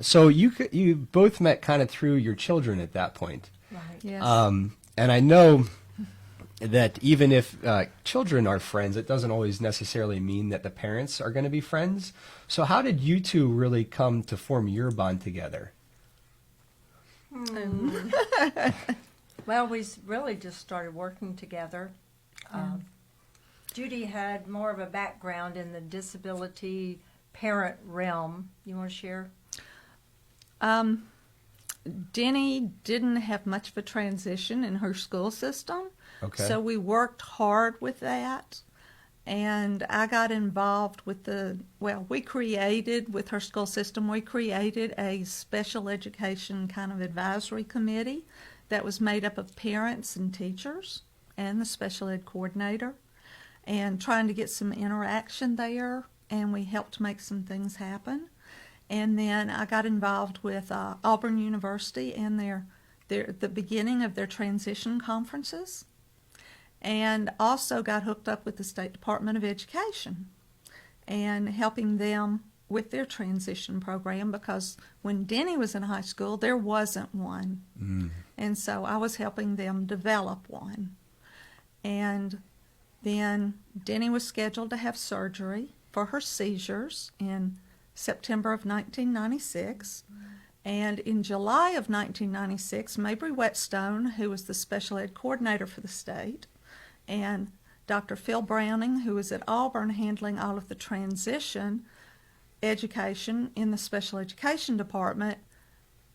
So you both met kind of through your children at that point. Right. Yes. And I know that even if children are friends, it doesn't always necessarily mean that the parents are going to be friends. So how did you two really come to form your bond together? Well, we really just started working together. Judy had more of a background in the disability parent realm. You want to share? Denny didn't have much of a transition in her school system, Okay. so we worked hard with that. And I got involved with we created, with her school system, we created a special education kind of advisory committee that was made up of parents and teachers and the special ed coordinator, and trying to get some interaction there, and we helped make some things happen. And then I got involved with Auburn University and the beginning of their transition conferences, and also got hooked up with the State Department of Education and helping them with their transition program, because when Denny was in high school, there wasn't one. And so I was helping them develop one. And then Denny was scheduled to have surgery for her seizures in September of 1996. And in July of 1996, Mabry Whetstone, who was the special ed coordinator for the state, and Dr. Phil Browning, who was at Auburn handling all of the transition education in the special education department,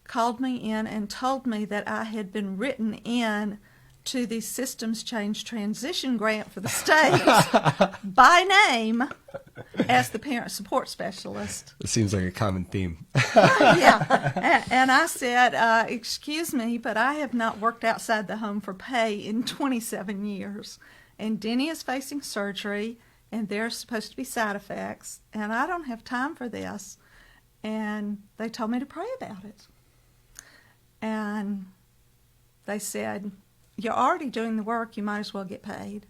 called me in and told me that I had been written in to the Systems Change Transition Grant for the state by name as the parent support specialist. It seems like a common theme. Yeah. And I said, excuse me, but I have not worked outside the home for pay in 27 years. And Denny is facing surgery, and there's supposed to be side effects, and I don't have time for this. And they told me to pray about it. And they said, you're already doing the work, you might as well get paid.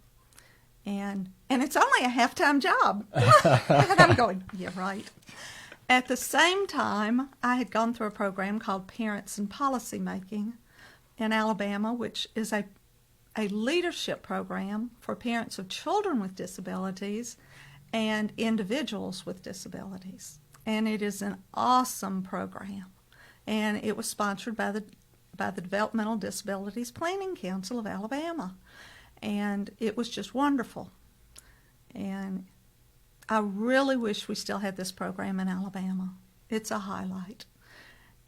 And it's only a half-time job. And I'm going, yeah, right. At the same time, I had gone through a program called Parents in Policy Making in Alabama, which is a leadership program for parents of children with disabilities and individuals with disabilities. And it is an awesome program. And it was sponsored by the Developmental Disabilities Planning Council of Alabama. And it was just wonderful. And I really wish we still had this program in Alabama. It's a highlight.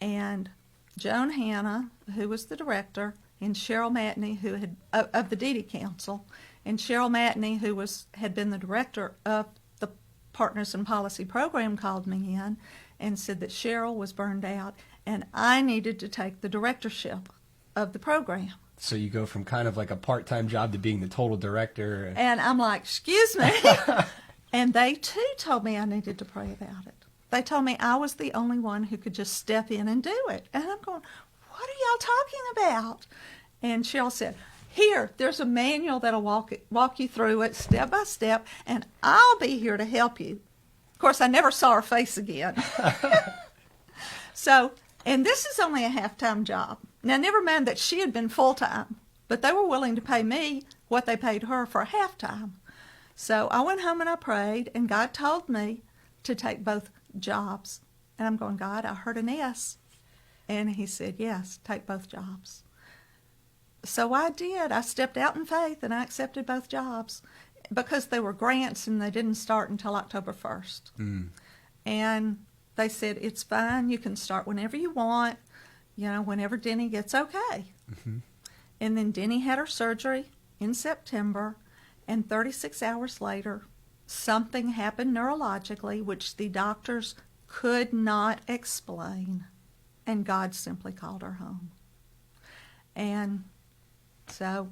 And Joan Hanna, who was the director, and Cheryl Matney, who had of the Dede Council, and Cheryl Matney, who had been the director of the Partners in Policy program, called me in and said that Cheryl was burned out and I needed to take the directorship of the program. So you go from kind of like a part-time job to being the total director. And I'm like, excuse me. And they too told me I needed to pray about it. They told me I was the only one who could just step in and do it. And I'm going, what are y'all talking about? And Cheryl said, here, there's a manual that'll walk you through it step by step, and I'll be here to help you. Of course, I never saw her face again. So, and this is only a half-time job. Now, never mind that she had been full-time, but they were willing to pay me what they paid her for half-time. So I went home and I prayed, and God told me to take both jobs. And I'm going, God, I heard an S. And he said, yes, take both jobs. So I did. I stepped out in faith and I accepted both jobs because they were grants and they didn't start until October 1st. And they said, it's fine. You can start whenever you want, whenever Denny gets okay. And then Denny had her surgery in September, and 36 hours later, something happened neurologically which the doctors could not explain, and God simply called her home. And so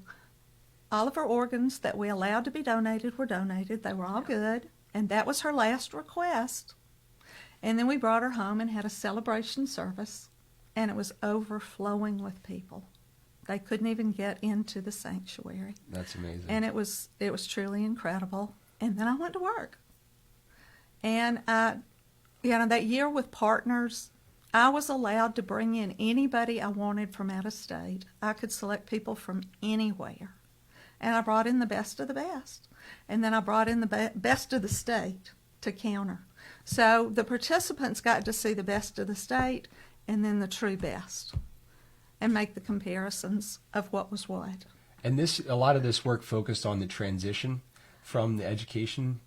all of her organs that we allowed to be donated were donated. They were all good, and that was her last request. And then we brought her home and had a celebration service, and it was overflowing with people. They couldn't even get into the sanctuary. That's amazing. And it was truly incredible. And then I went to work. And that year with Partners, I was allowed to bring in anybody I wanted from out of state. I could select people from anywhere. And I brought in the best of the best. And then I brought in the best of the state to counter. So the participants got to see the best of the state and then the true best and make the comparisons of what was what. And a lot of this work focused on the transition from the education.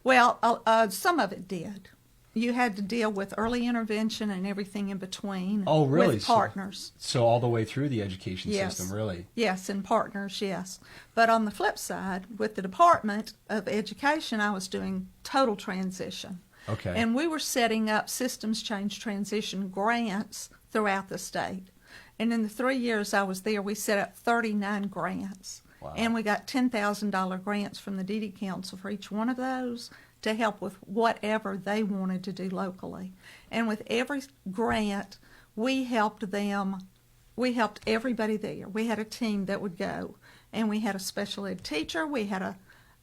Well, some of it did. You had to deal with early intervention and everything in between. Oh, really? With partners. So all the way through the education Yes. system, really? Yes, and partners, yes. But on the flip side, with the Department of Education, I was doing total transition. Okay. And we were setting up systems change transition grants throughout the state. And in the 3 years I was there, we set up 39 grants. Wow. And we got $10,000 grants from the DD Council for each one of those to help with whatever they wanted to do locally. And with every grant, we helped everybody there. We had a team that would go, and we had a special ed teacher, we had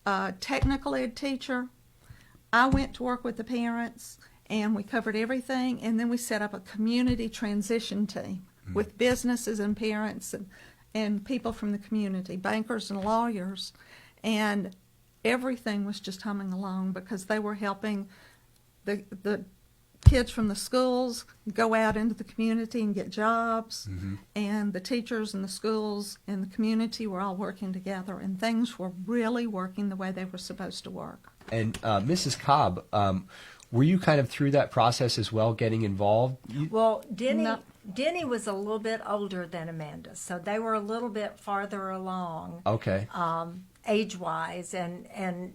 a technical ed teacher. I went to work with the parents, and we covered everything, and then we set up a community transition team with businesses and parents and people from the community, bankers and lawyers, and everything was just humming along because they were helping the kids from the schools go out into the community and get jobs, and the teachers and the schools and the community were all working together, and things were really working the way they were supposed to work. And Mrs. Cobb, were you kind of through that process as well, getting involved? Well, No. Denny was a little bit older than Amanda, so they were a little bit farther along. Okay. Age-wise and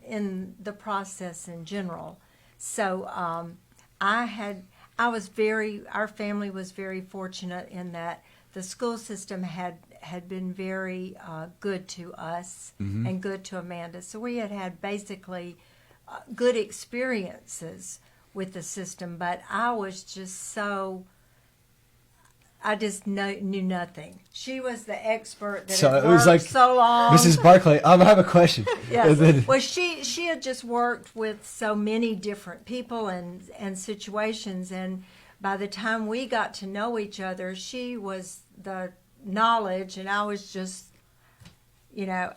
in the process in general. So our family was very fortunate in that the school system had been very good to us and good to Amanda. So we had basically good experiences with the system, but I was just I just knew nothing. She was the expert that So had it was worked like, so long. Mrs. Barclay, I have a question. Yes. And then- Well, she had just worked with so many different people and situations, and by the time we got to know each other, she was the knowledge, and I was just,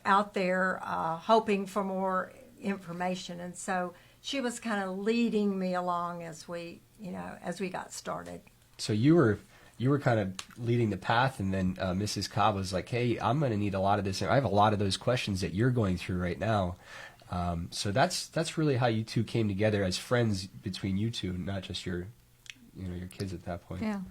out there hoping for more information, and so she was kind of leading me along as we got started. So you were kind of leading the path, and then Mrs. Cobb was like, "Hey, I'm going to need a lot of this. I have a lot of those questions that you're going through right now." So that's really how you two came together as friends between you two, not just your kids at that point. Yeah.